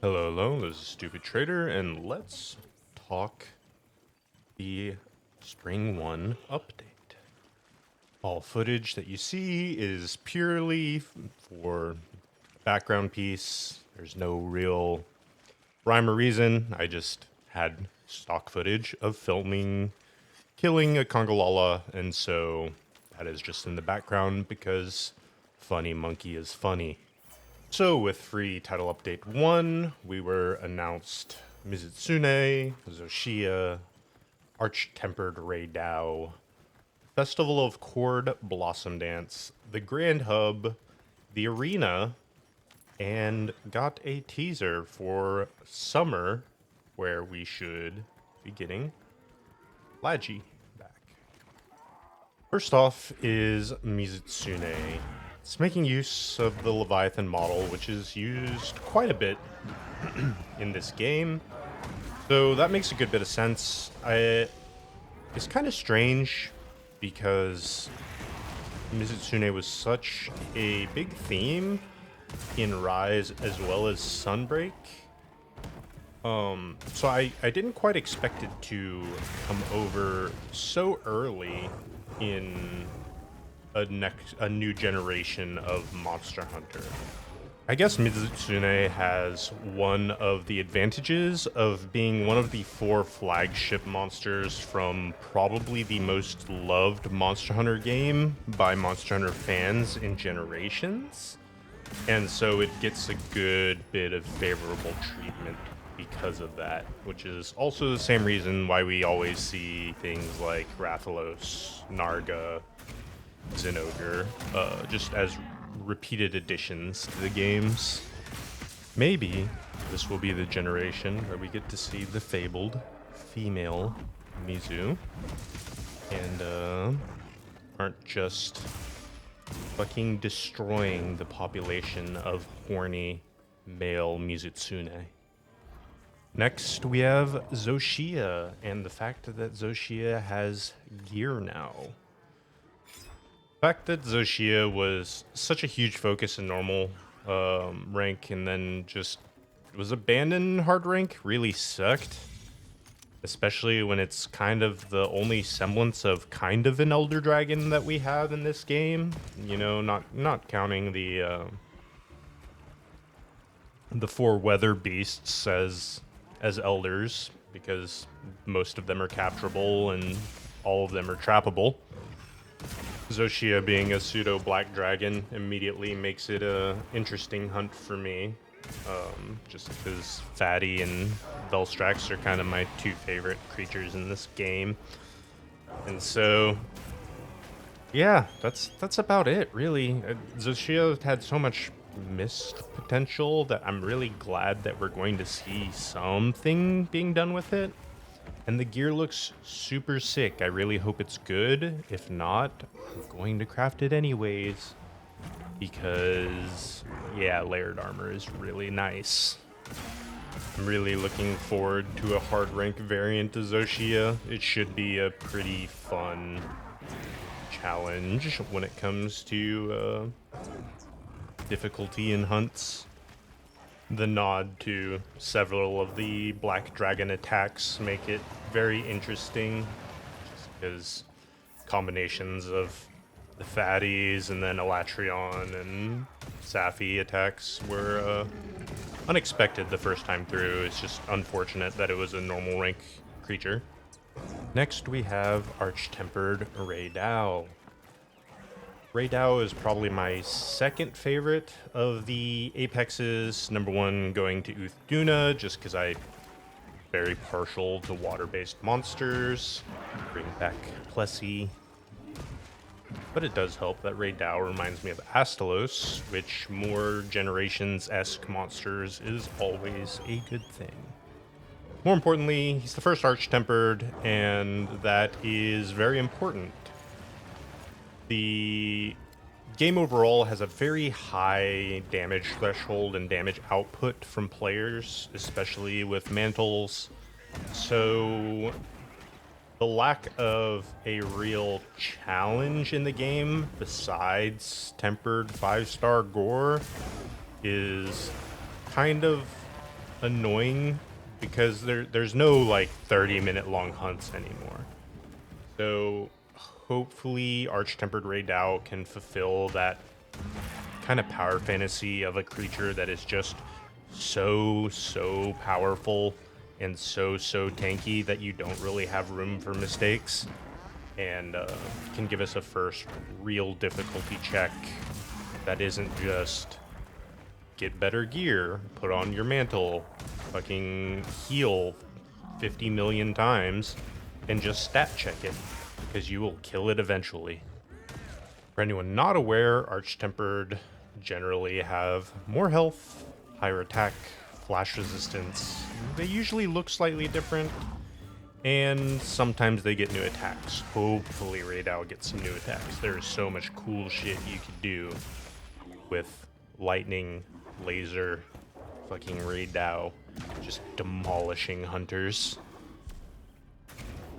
Hello, hello, this is Stupid Trader, and let's talk the Spring 1 update. All footage that you see is purely for background piece. There's no real rhyme or reason. I just had stock footage of filming killing a Congolala, and so that is just in the background because funny monkey is funny. So with free title update 1, we were announced Mizitsune, Zoshia, Arch-Tempered Reidao, Festival of Chord Blossom Dance, the Grand Hub, the Arena, and got a teaser for summer where we should be getting Lagi back. First off is Mizitsune. It's making use of the Leviathan model, which is used quite a bit in this game. So that makes a good bit of sense. It's kind of strange because Mizitsune was such a big theme in Rise as well as Sunbreak. So I didn't quite expect it to come over so early in a new generation of Monster Hunter. I guess Mizitsune has one of the advantages of being one of the 4 flagship monsters from probably the most loved Monster Hunter game by Monster Hunter fans in Generations. And so it gets a good bit of favorable treatment because of that, which is also the same reason why we always see things like Rathalos, Narga, Zinogre, just as repeated additions to the games. Maybe this will be the generation where we get to see the fabled female Mizu and aren't just fucking destroying the population of horny male Mizitsune. Next, we have Zoshia, and the fact that Zoshia has gear now. The fact that Zoshia was such a huge focus in normal rank and then just was abandoned in hard rank really sucked. Especially when it's kind of the only semblance of kind of an Elder Dragon that we have in this game. You know, not counting the 4 weather beasts as elders, because most of them are capturable and all of them are trappable. Zoshia being a pseudo black dragon immediately makes it a interesting hunt for me. Just because Fatty and Velstrax are kind of my 2 favorite creatures in this game. And so, yeah, that's about it, really. Zoshia had so much missed potential that I'm really glad that we're going to see something being done with it. And the gear looks super sick. I really hope it's good. If not, I'm going to craft it anyways. Because, yeah, layered armor is really nice. I'm really looking forward to a hard rank variant of Zoshia. It should be a pretty fun challenge when it comes to difficulty in hunts. The nod to several of the Black Dragon attacks make it very interesting, just because combinations of the Fatties and then Elatrion and Safi attacks were unexpected the first time through. It's just unfortunate that it was a normal rank creature. Next we have Arch-Tempered Reidao. Reidao is probably my second favorite of the Apexes. Number 1 going to Uthduna, just because I'm very partial to water-based monsters. Bring back Plessy. But it does help that Reidao reminds me of Astalos, which more Generations-esque monsters is always a good thing. More importantly, he's the first Arch-Tempered, and that is very important. The game overall has a very high damage threshold and damage output from players, especially with mantles. So the lack of a real challenge in the game besides tempered 5-star gore is kind of annoying because there's no like 30-minute long hunts anymore. So hopefully Arch-Tempered Ray Dao can fulfill that kind of power fantasy of a creature that is just so powerful and so tanky that you don't really have room for mistakes, and can give us a first real difficulty check that isn't just get better gear, put on your mantle, fucking heal 50 million times, and just stat check it, because you will kill it eventually. For anyone not aware, Arch-Tempered generally have more health, higher attack, flash resistance. They usually look slightly different, and sometimes they get new attacks. Hopefully Raidao gets some new attacks. There is so much cool shit you could do with lightning, laser, fucking Raidao, just demolishing hunters.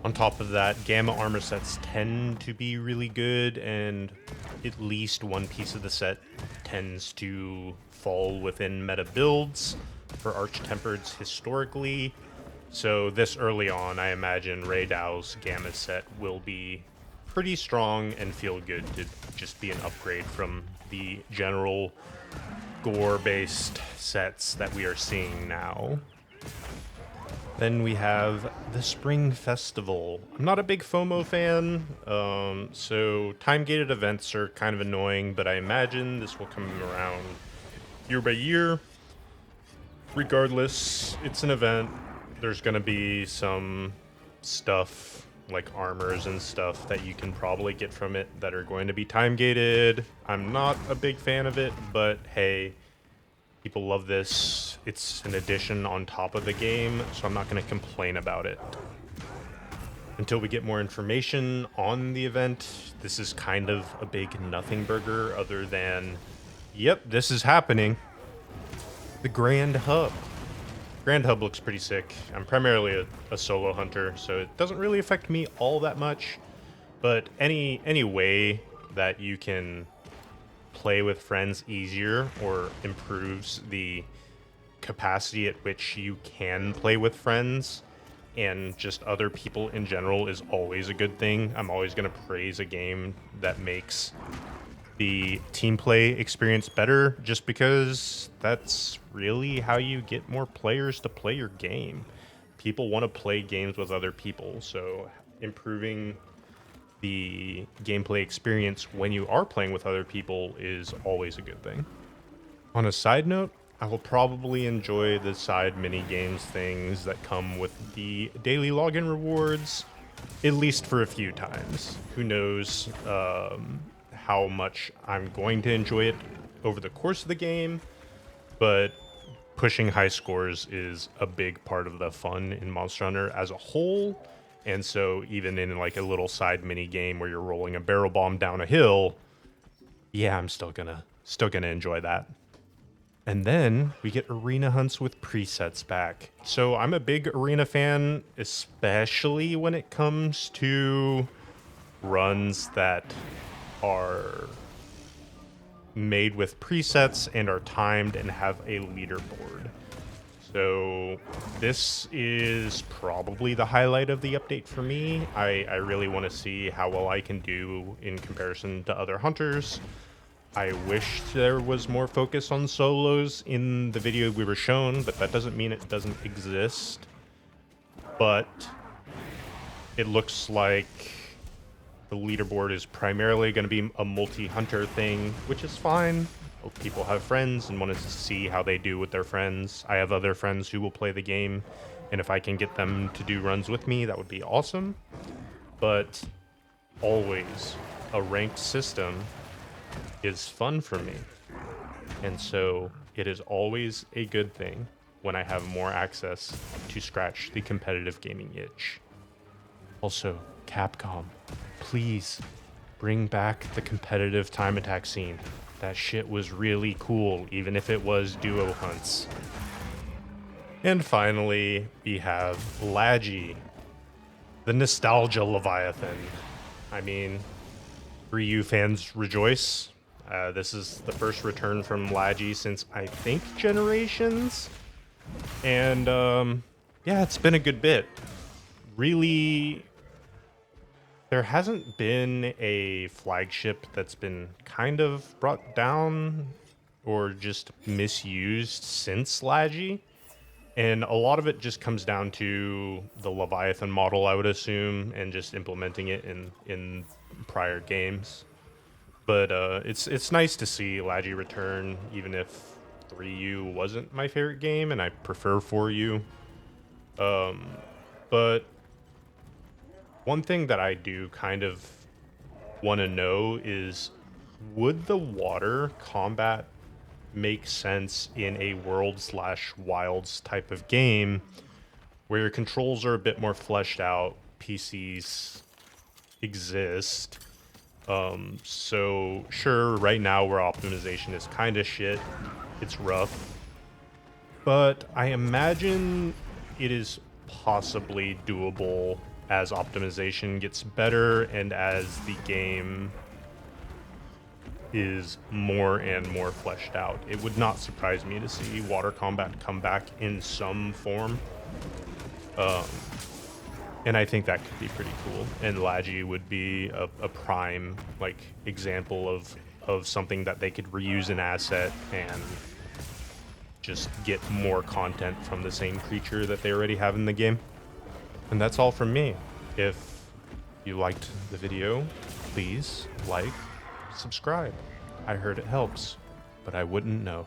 On top of that, gamma armor sets tend to be really good, and at least one piece of the set tends to fall within meta builds for Arch-Tempereds historically. So this early on, I imagine Raidao's gamma set will be pretty strong and feel good to just be an upgrade from the general gore-based sets that we are seeing now. Then we have the Spring Festival. I'm not a big FOMO fan, so time-gated events are kind of annoying, but I imagine this will come around year by year. Regardless, it's an event. There's going to be some stuff, like armors and stuff, that you can probably get from it that are going to be time-gated. I'm not a big fan of it, but hey, people love this. It's an addition on top of the game, so I'm not going to complain about it. Until we get more information on the event, this is kind of a big nothing burger other than, yep, this is happening. The Grand Hub. Grand Hub looks pretty sick. I'm primarily a solo hunter, so it doesn't really affect me all that much. But any way that you can play with friends easier or improves the capacity at which you can play with friends and just other people in general is always a good thing. I'm always going to praise a game that makes the team play experience better, just because that's really how you get more players to play your game. People want to play games with other people, so improving the gameplay experience when you are playing with other people is always a good thing. On a side note, I will probably enjoy the side mini games things that come with the daily login rewards, at least for a few times. Who knows how much I'm going to enjoy it over the course of the game, but pushing high scores is a big part of the fun in Monster Hunter as a whole. And so even in like a little side mini game where you're rolling a barrel bomb down a hill, yeah, I'm still gonna enjoy that. And then we get arena hunts with presets back. So I'm a big arena fan, especially when it comes to runs that are made with presets and are timed and have a leaderboard. So this is probably the highlight of the update for me. I really want to see how well I can do in comparison to other hunters. I wish there was more focus on solos in the video we were shown, but that doesn't mean it doesn't exist. But it looks like the leaderboard is primarily going to be a multi-hunter thing, which is fine. People have friends and want to see how they do with their friends. I have other friends who will play the game, and if I can get them to do runs with me, that would be awesome. But always, a ranked system is fun for me. And so it is always a good thing when I have more access to scratch the competitive gaming itch. Also, Capcom, please bring back the competitive time attack scene. That shit was really cool, even if it was duo hunts. And finally, we have Lagi, the nostalgia Leviathan. I mean, Ryu fans rejoice. This is the first return from Lagi since, I think, Generations. And yeah, it's been a good bit. Really, there hasn't been a flagship that's been kind of brought down or just misused since Lagi. And a lot of it just comes down to the Leviathan model, I would assume, and just implementing it in prior games. But it's nice to see Lagi return, even if 3U wasn't my favorite game, and I prefer 4U. But one thing that I do kind of want to know is, would the water combat make sense in a world slash wilds type of game where your controls are a bit more fleshed out, PCs exist? So sure, right now where optimization is kind of shit, it's rough, but I imagine it is possibly doable as optimization gets better and as the game is more and more fleshed out. It would not surprise me to see water combat come back in some form. And I think that could be pretty cool. And Lagi would be a prime like example of something that they could reuse an asset and just get more content from the same creature that they already have in the game. And that's all from me. If you liked the video, please like, subscribe. I heard it helps, but I wouldn't know.